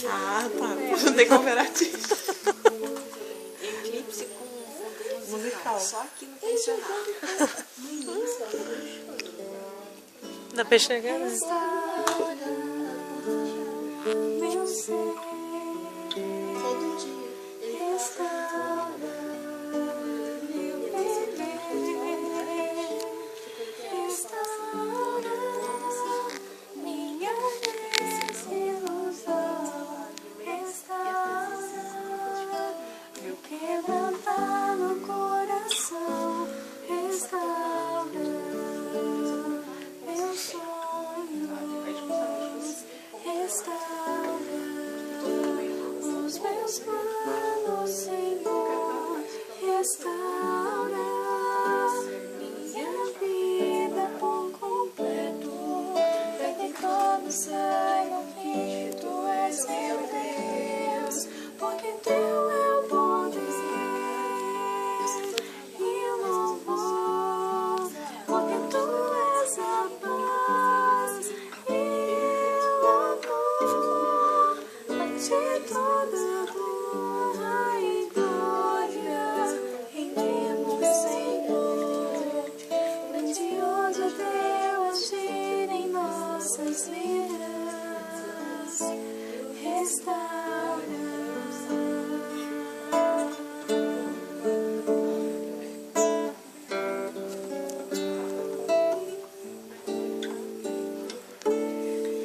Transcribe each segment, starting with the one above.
Ah, tá. Não tem como ver artista. Eclipse com fundo Musical. Só aqui no pensionato. Dá pra enxergar, né? Todo dia. Os meus planos, Senhor, restaura minha vida por completo, para que todos saibam que Tu és meu Deus, porque Teu é o poder e o louvor, porque Tu és a paz e o amor. A Ti toda honra e glória rendemos, Senhor. Grandioso é Teu agir em nossas vidas. Restaura.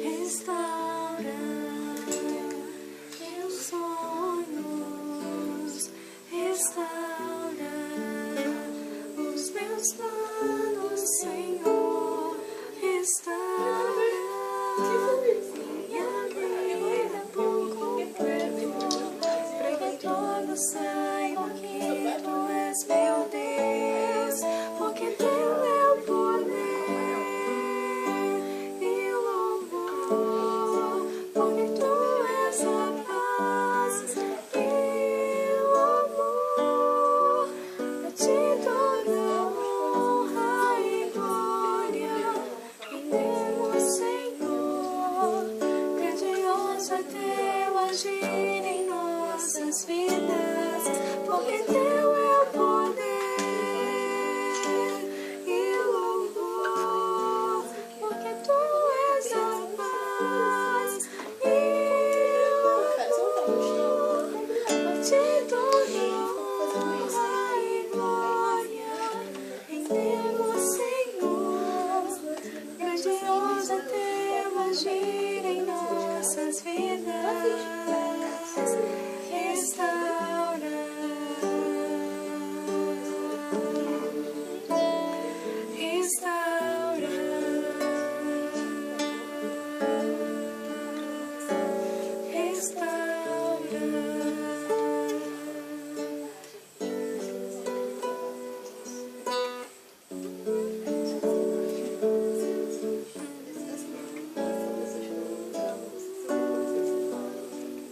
Restaura meus sonhos, restaura os meus planos, Senhor, restaura minha vida por completo, para que todos saibam que Tu és meu Deus, porque Teu é o poder e o louvor, porque Tu és a paz e o amor. A Ti toda honra e glória rendemos, Senhor. Grandioso é Teu agir em nossas vidas, porque Teu